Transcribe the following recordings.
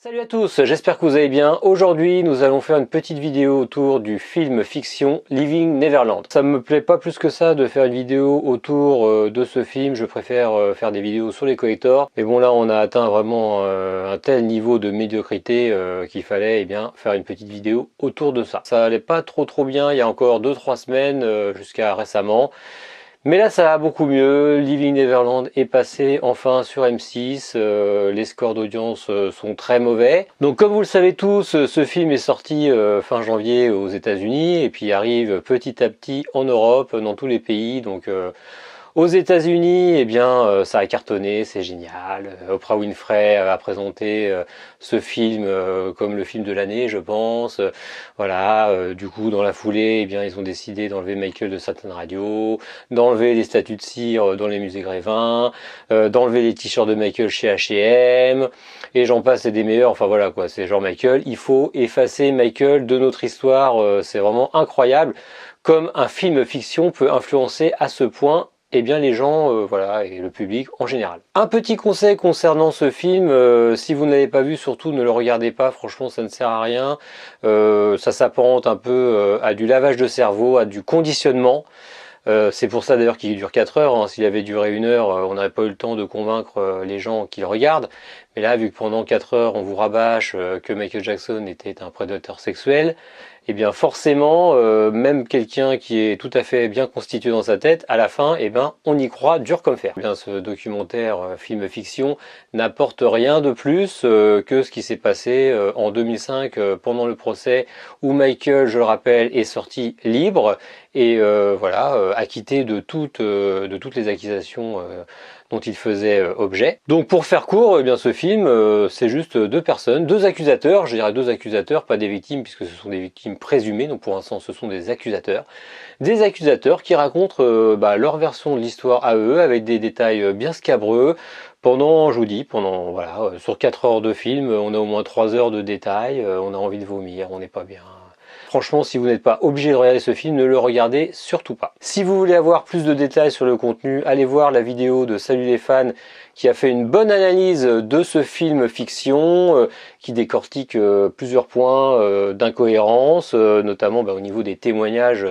Salut à tous, j'espère que vous allez bien. Aujourd'hui, nous allons faire une petite vidéo autour du film fiction Leaving Neverland. Ça me plaît pas plus que ça de faire une vidéo autour de ce film. Je préfère faire des vidéos sur les collectors. Mais bon, là, on a atteint vraiment un tel niveau de médiocrité qu'il fallait faire une petite vidéo autour de ça. Ça allait pas trop bien il y a encore 2-3 semaines jusqu'à récemment. Mais là ça va beaucoup mieux, Leaving Neverland est passé enfin sur M6, les scores d'audience sont très mauvais. Donc comme vous le savez tous, ce film est sorti fin janvier aux États-Unis et puis arrive petit à petit en Europe, dans tous les pays. Donc aux États-Unis, ça a cartonné, c'est génial. Oprah Winfrey a présenté ce film comme le film de l'année, je pense. Du coup, dans la foulée, ils ont décidé d'enlever Michael de certaines radios, d'enlever les statues de cire dans les musées Grévin, d'enlever les t-shirts de Michael chez H&M, et j'en passe et des meilleurs. Enfin voilà quoi, c'est genre Michael. Il faut effacer Michael de notre histoire. C'est vraiment incroyable comme un film fiction peut influencer à ce point les gens, et le public en général. Un petit conseil concernant ce film, si vous ne l'avez pas vu, surtout ne le regardez pas, franchement ça ne sert à rien. Ça s'apparente un peu à du lavage de cerveau, à du conditionnement. C'est pour ça d'ailleurs qu'il dure 4 heures, hein. S'il avait duré 1 heure, on n'aurait pas eu le temps de convaincre les gens qui le regardent. Mais là, vu que pendant 4 heures, on vous rabâche que Michael Jackson était un prédateur sexuel, forcément, même quelqu'un qui est tout à fait bien constitué dans sa tête, à la fin, on y croit dur comme fer. Ce documentaire, film fiction, n'apporte rien de plus que ce qui s'est passé en 2005 pendant le procès où Michael, je le rappelle, est sorti libre et acquitté de toutes les accusations dont il faisait objet. Donc pour faire court, ce film, c'est juste 2 personnes, 2 accusateurs, je dirais 2 accusateurs, pas des victimes, puisque ce sont des victimes présumées, donc pour l'instant ce sont des accusateurs. Des accusateurs qui racontent leur version de l'histoire à eux, avec des détails bien scabreux, pendant, je vous dis, sur 4 heures de film, on a au moins 3 heures de détails, on a envie de vomir, on n'est pas bien. Franchement, si vous n'êtes pas obligé de regarder ce film, ne le regardez surtout pas. Si vous voulez avoir plus de détails sur le contenu, allez voir la vidéo de Salut les fans qui a fait une bonne analyse de ce film fiction, qui décortique plusieurs points d'incohérence, notamment au niveau des témoignages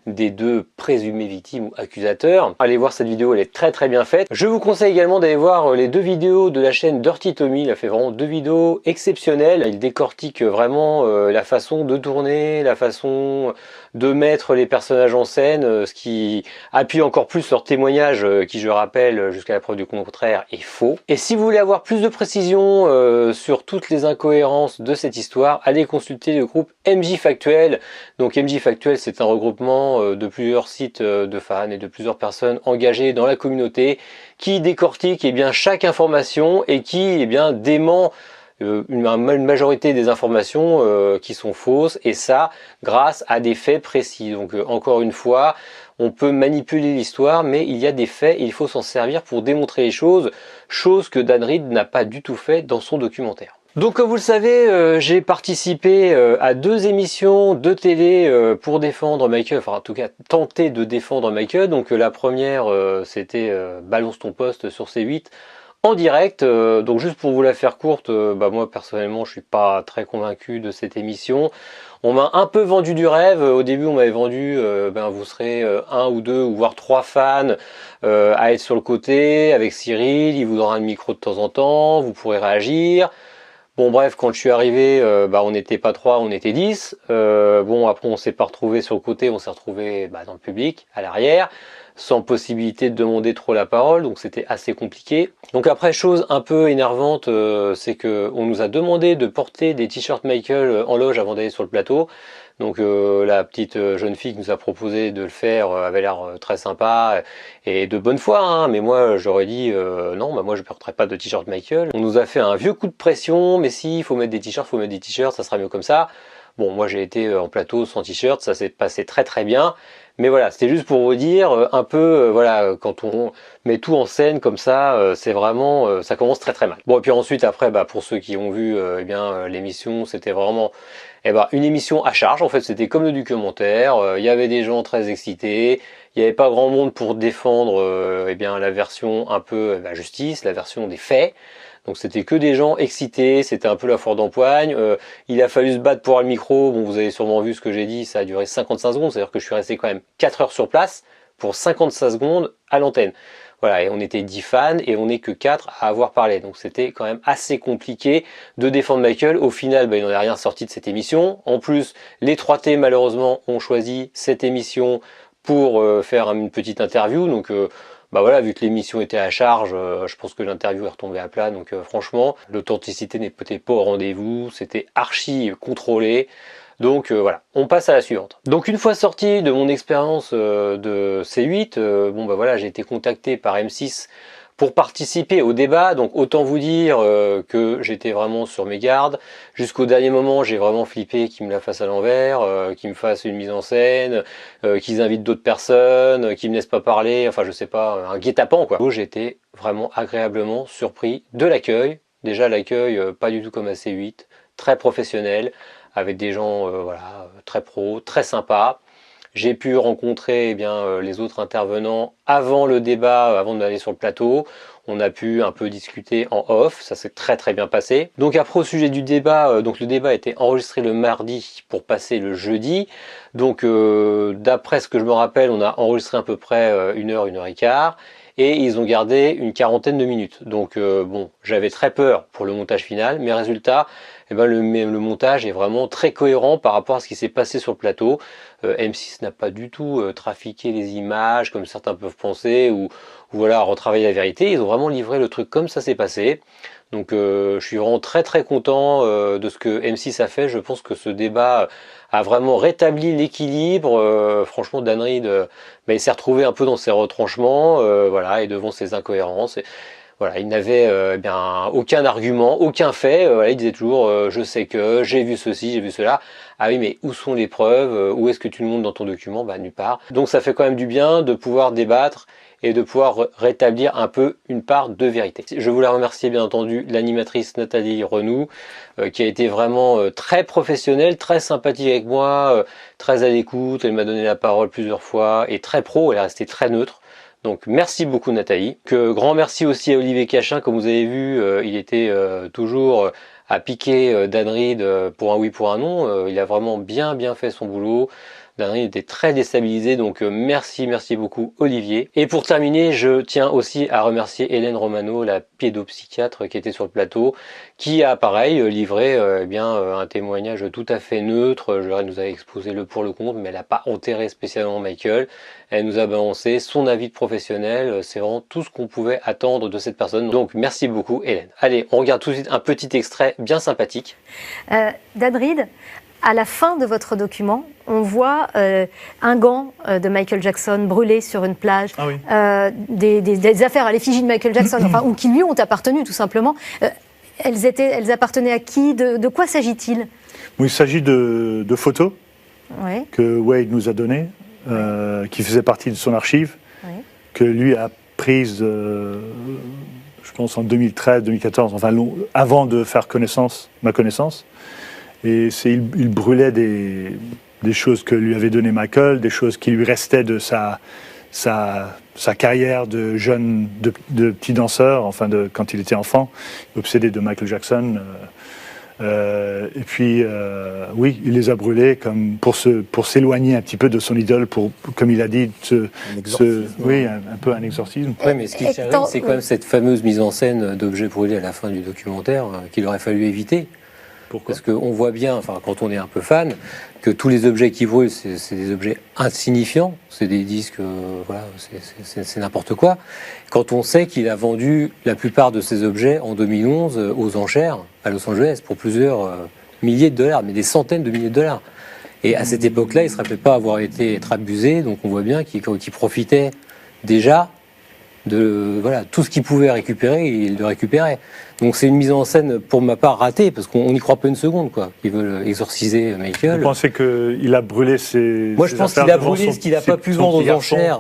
des 2 présumées victimes ou accusateurs. Allez voir cette vidéo, elle est très bien faite. Je vous conseille également d'aller voir les 2 vidéos de la chaîne Dirty Tommy. Il a fait vraiment 2 vidéos exceptionnelles. Il décortique vraiment la façon de tourner, la façon de mettre les personnages en scène, ce qui appuie encore plus leur témoignage qui, je rappelle, jusqu'à la preuve du contraire, est faux. Et si vous voulez avoir plus de précision sur toutes les incohérences de cette histoire, allez consulter le groupe MJ Factuel. Donc MJ Factuel, c'est un regroupement de plusieurs sites de fans et de plusieurs personnes engagées dans la communauté qui décortiquent chaque information et qui dément une majorité des informations qui sont fausses, et ça grâce à des faits précis. Donc encore une fois, on peut manipuler l'histoire, mais il y a des faits et il faut s'en servir pour démontrer les choses, chose que Dan Reed n'a pas du tout fait dans son documentaire. Donc comme vous le savez, j'ai participé à 2 émissions de télé pour défendre Michael, enfin en tout cas tenter de défendre Michael. Donc la première c'était Balance ton poste sur C8 en direct. Donc juste pour vous la faire courte, moi personnellement je suis pas très convaincu de cette émission. On m'a un peu vendu du rêve. Au début on m'avait vendu vous serez 1 ou 2 ou voire 3 fans à être sur le côté avec Cyril, il vous donnera un micro de temps en temps, vous pourrez réagir. Bon bref, quand je suis arrivé, on n'était pas 3, on était 10. Après on s'est pas retrouvé sur le côté, on s'est retrouvé dans le public, à l'arrière, sans possibilité de demander trop la parole, donc c'était assez compliqué. Donc après, chose un peu énervante, c'est que on nous a demandé de porter des t-shirts Michael en loge avant d'aller sur le plateau. Donc la petite jeune fille qui nous a proposé de le faire avait l'air très sympa et de bonne foi, hein, mais moi j'aurais dit non, moi je ne porterai pas de t-shirt Michael. On nous a fait un vieux coup de pression, mais si, il faut mettre des t-shirts, ça sera mieux comme ça. Bon, moi j'ai été en plateau sans t-shirt, ça s'est passé très bien. Mais voilà, c'était juste pour vous dire un peu, quand on met tout en scène comme ça, c'est vraiment, ça commence très mal. Bon, et puis ensuite, après, pour ceux qui ont vu l'émission, c'était vraiment une émission à charge. En fait, c'était comme le documentaire, il y avait des gens très excités, il n'y avait pas grand monde pour défendre la version un peu justice, la version des faits. Donc c'était que des gens excités, c'était un peu la foire d'empoigne. Il a fallu se battre pour le micro. Bon, vous avez sûrement vu ce que j'ai dit, ça a duré 55 secondes, c'est-à-dire que je suis resté quand même 4 heures sur place pour 55 secondes à l'antenne. Voilà, et on était 10 fans et on n'est que 4 à avoir parlé. Donc c'était quand même assez compliqué de défendre Michael. Au final, il n'en est rien sorti de cette émission. En plus, les 3T malheureusement ont choisi cette émission pour faire une petite interview. Donc voilà, vu que l'émission était à charge, je pense que l'interview est retombée à plat. Donc franchement, l'authenticité n'est peut-être pas au rendez-vous. C'était archi contrôlé. Donc voilà, on passe à la suivante. Donc une fois sorti de mon expérience de C8, voilà, j'ai été contacté par M6 pour participer au débat. Donc autant vous dire que j'étais vraiment sur mes gardes. Jusqu'au dernier moment, j'ai vraiment flippé qu'ils me la fassent à l'envers, qu'ils me fassent une mise en scène, qu'ils invitent d'autres personnes, qu'ils me laissent pas parler, enfin je sais pas, un guet-apens quoi. J'ai été vraiment agréablement surpris de l'accueil. Déjà l'accueil pas du tout comme à C8, très professionnel, avec des gens très pros, très sympas. J'ai pu rencontrer les autres intervenants avant le débat, avant d'aller sur le plateau. On a pu un peu discuter en off, ça s'est très très bien passé. Donc après au sujet du débat, donc le débat a été enregistré le mardi pour passer le jeudi. Donc d'après ce que je me rappelle, on a enregistré à peu près 1 heure et quart. Et ils ont gardé une 40aine de minutes. Donc j'avais très peur pour le montage final, mais résultat, le montage est vraiment très cohérent par rapport à ce qui s'est passé sur le plateau. M6 n'a pas du tout trafiqué les images comme certains peuvent penser, ou voilà, retravailler la vérité. Ils ont vraiment livré le truc comme ça s'est passé. Donc je suis vraiment très très content de ce que M6 a fait. Je pense que ce débat a vraiment rétabli l'équilibre. Franchement, Dan Reed il s'est retrouvé un peu dans ses retranchements, et devant ses incohérences. Voilà, il n'avait aucun argument, aucun fait. Il disait toujours je sais que, j'ai vu ceci, j'ai vu cela. Ah oui, mais où sont les preuves? Où est-ce que tu le montres dans ton document? Nulle part. Donc ça fait quand même du bien de pouvoir débattre et de pouvoir rétablir un peu une part de vérité. Je voulais remercier bien entendu l'animatrice Nathalie Renoux, qui a été vraiment très professionnelle, très sympathique avec moi, très à l'écoute. Elle m'a donné la parole plusieurs fois et très pro, elle est restée très neutre. Donc merci beaucoup Nathalie. Grand merci aussi à Olivier Cachin, comme vous avez vu, il était toujours à piquer Dan Reed pour un oui pour un non. Il a vraiment bien fait son boulot. Dan Reed était très déstabilisé, donc merci beaucoup Olivier. Et pour terminer, je tiens aussi à remercier Hélène Romano, la pédopsychiatre qui était sur le plateau, qui a pareil livré un témoignage tout à fait neutre. Elle nous a exposé le pour le contre, mais elle n'a pas enterré spécialement Michael. Elle nous a balancé son avis de professionnel. C'est vraiment tout ce qu'on pouvait attendre de cette personne. Donc merci beaucoup Hélène. Allez, on regarde tout de suite un petit extrait bien sympathique. Dan Reed, à la fin de votre document, on voit un gant de Michael Jackson brûlé sur une plage, ah oui. des affaires à l'effigie de Michael Jackson, ou qui lui ont appartenu tout simplement. Elles appartenaient à qui? De quoi s'agit-il? Il s'agit de photos que Wade nous a données, qui faisaient partie de son archive, que lui a prises, je pense en 2013, 2014, enfin avant de faire ma connaissance. Et il brûlait des choses que lui avait donné Michael, des choses qui lui restaient de sa carrière de jeune, de petit danseur, quand il était enfant, obsédé de Michael Jackson. Et puis, il les a brûlés comme pour s'éloigner un petit peu de son idole, comme il a dit, un peu un exorcisme. Oui, mais ce qui est c'est quand même cette fameuse mise en scène d'objets brûlés à la fin du documentaire qu'il aurait fallu éviter. Pourquoi ? Parce qu'on voit bien, quand on est un peu fan, que tous les objets qui brûlent, c'est des objets insignifiants, c'est des disques, c'est n'importe quoi. Quand on sait qu'il a vendu la plupart de ces objets en 2011 aux enchères à Los Angeles pour plusieurs milliers de dollars, mais des centaines de milliers de dollars. Et à cette époque-là, il ne se rappelait pas être abusé, donc on voit bien qu'il profitait déjà de tout ce qu'il pouvait récupérer, il le récupérait. Donc c'est une mise en scène pour ma part ratée, parce qu'on n'y croit pas une seconde, quoi. Ils veulent exorciser Michael. Vous pensez qu'il a brûlé Moi je pense qu'il a brûlé ce qu'il n'a pas pu vendre aux enchères.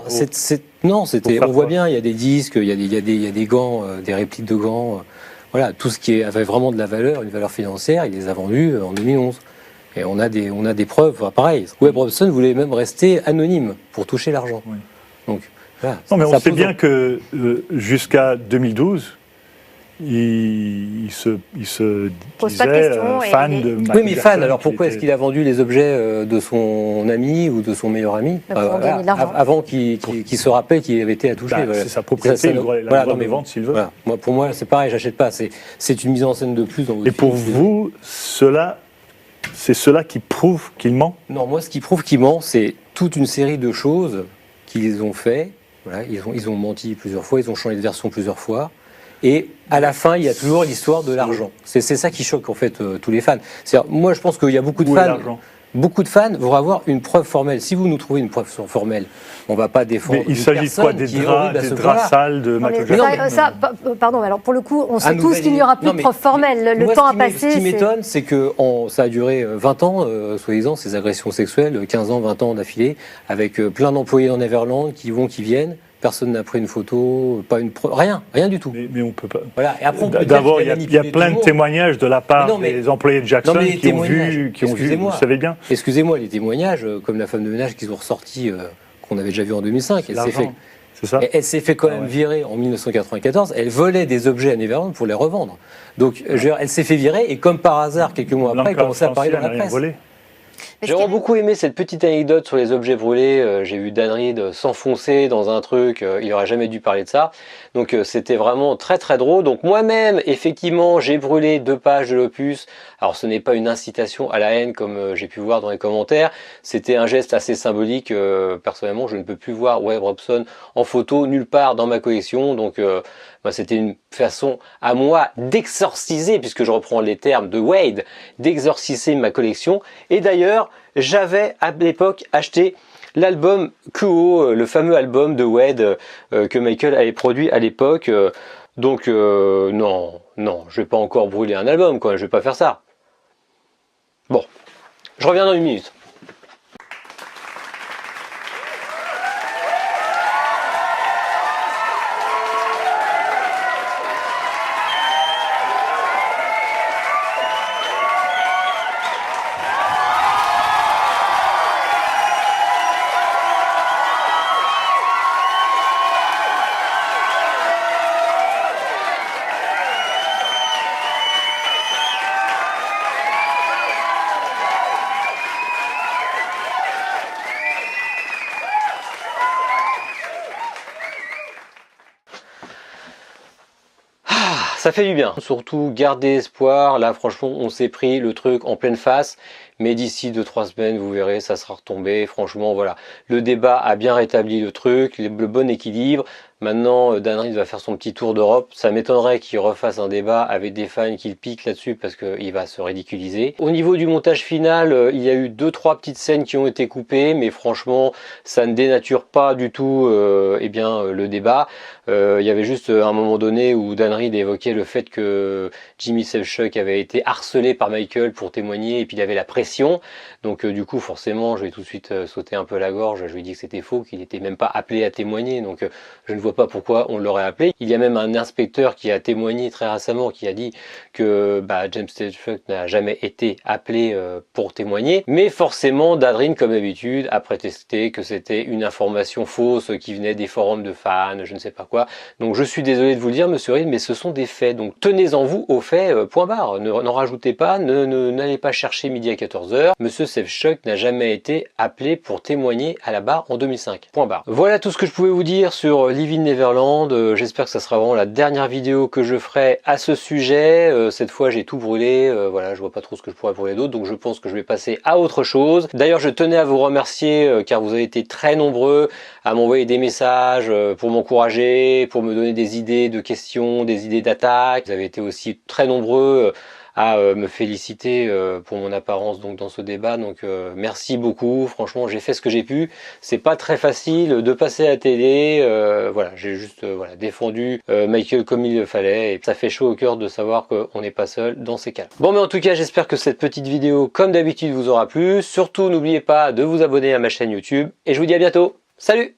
Non, on voit bien, il y a des disques, il y a des gants, des répliques de gants, tout ce qui avait vraiment de la valeur, une valeur financière, il les a vendus en 2011. Et on a des preuves, pareil. Webb Robson voulait même rester anonyme pour toucher l'argent. Oui. Donc, non, mais on sait bien que jusqu'à 2012, il se Pose pas de disait questions fan de Michael Oui, mais fan, Jackson, alors pourquoi est-ce qu'il a vendu les objets de son ami ou de son meilleur ami gagner de l'argent. avant qu'il se rappelle qu'il avait été à toucher. Bah, c'est sa propriété, il a le droit de vendre s'il veut. Voilà. Pour moi, c'est pareil, j'achète pas. C'est une mise en scène de plus dans votre Et pour film. vous, c'est cela qui prouve qu'il ment? Non, moi, ce qui prouve qu'il ment, c'est toute une série de choses qu'ils ont fait. Voilà, ils ont menti plusieurs fois, ils ont changé de version plusieurs fois. Et à la fin, il y a toujours l'histoire de l'argent. C'est ça qui choque en fait tous les fans. Moi, je pense qu'il y a beaucoup de fans. Beaucoup de fans vont avoir une preuve formelle. Si vous nous trouvez une preuve formelle, on ne va pas défendre. Mais il s'agit de quoi? Des draps sales de Michael Jackson? Pardon, alors pour le coup, on sait tous qu'il n'y aura plus de preuve formelle. Le temps a passé. Ce qui m'étonne, c'est que ça a duré 20 ans, soi-disant, ces agressions sexuelles, 15 ans, 20 ans d'affilée, avec plein d'employés dans Neverland qui vont, qui viennent. Personne n'a pris une photo, pas une preuve, rien du tout. Mais on peut pas. Voilà. Et après, d'abord, il y a plein de témoignages de la part des employés de Jackson qui ont vu, vous savez bien. Excusez-moi, les témoignages, comme la femme de ménage qu'ils ont ressorti, qu'on avait déjà vu en 2005, elle s'est fait quand même virer en 1994. Elle volait des objets à Neverland pour les revendre. Donc, elle s'est fait virer et comme par hasard, quelques mois après, elle commençait à parler dans la presse. J'ai vraiment beaucoup aimé cette petite anecdote sur les objets brûlés. J'ai vu Dan Reed s'enfoncer dans un truc, il n'aurait jamais dû parler de ça. Donc c'était vraiment très très drôle. Donc moi-même, effectivement, j'ai brûlé 2 pages de l'opus. Alors ce n'est pas une incitation à la haine comme j'ai pu voir dans les commentaires. C'était un geste assez symbolique. Personnellement, je ne peux plus voir Wade Robson en photo nulle part dans ma collection. Donc c'était une façon à moi d'exorciser, puisque je reprends les termes de Wade, d'exorciser ma collection. Et d'ailleurs, j'avais à l'époque acheté l'album QO, le fameux album de Wade que Michael avait produit à l'époque. Donc non, je vais pas encore brûler un album, quoi. Je vais pas faire ça. Bon, je reviens dans une minute. Ça fait du bien. Surtout garder espoir. Là franchement on s'est pris le truc en pleine face. Mais d'ici 2-3 semaines vous verrez ça sera retombé. Franchement voilà. Le débat a bien rétabli le truc. Le bon équilibre. Maintenant Dan Reed va faire son petit tour d'Europe. Ça m'étonnerait qu'il refasse un débat avec des fans qui le piquent là-dessus parce qu'il va se ridiculiser. Au niveau du montage final, il y a eu 2-3 petites scènes qui ont été coupées. Mais franchement ça ne dénature pas du tout le débat. Il y avait juste un moment donné où Dan Reed évoquait le fait que Jimmy Sevchuk avait été harcelé par Michael pour témoigner et puis il avait la pression. Donc du coup forcément je vais tout de suite sauter un peu la gorge. Je lui ai dit que c'était faux, qu'il n'était même pas appelé à témoigner. Donc je ne vois pas pourquoi on l'aurait appelé. Il y a même un inspecteur qui a témoigné très récemment qui a dit que James Sevchuk n'a jamais été appelé pour témoigner. Mais forcément Dan Reed comme d'habitude a prétexté que c'était une information fausse qui venait des forums de fans, je ne sais pas quoi. Donc je suis désolé de vous le dire monsieur Reed, mais ce sont des faits. Donc tenez-en vous aux faits, point barre. N'en rajoutez pas, n'allez pas chercher midi à 14h. Monsieur Sevchuk n'a jamais été appelé pour témoigner à la barre en 2005. Point barre. Voilà tout ce que je pouvais vous dire sur Living Neverland. J'espère que ça sera vraiment la dernière vidéo que je ferai à ce sujet. Cette fois j'ai tout brûlé. Voilà, je vois pas trop ce que je pourrais brûler d'autre. Donc je pense que je vais passer à autre chose. D'ailleurs je tenais à vous remercier car vous avez été très nombreux à m'envoyer des messages pour m'encourager, pour me donner des idées de questions, des idées d'attaques. Vous avez été aussi très nombreux à me féliciter pour mon apparence donc dans ce débat. Donc merci beaucoup. Franchement, j'ai fait ce que j'ai pu. C'est pas très facile de passer à la télé. Voilà, j'ai juste défendu Michael comme il le fallait. Et ça fait chaud au cœur de savoir qu'on n'est pas seul dans ces cas. Bon, mais en tout cas, j'espère que cette petite vidéo, comme d'habitude, vous aura plu. Surtout, n'oubliez pas de vous abonner à ma chaîne YouTube. Et je vous dis à bientôt. Salut!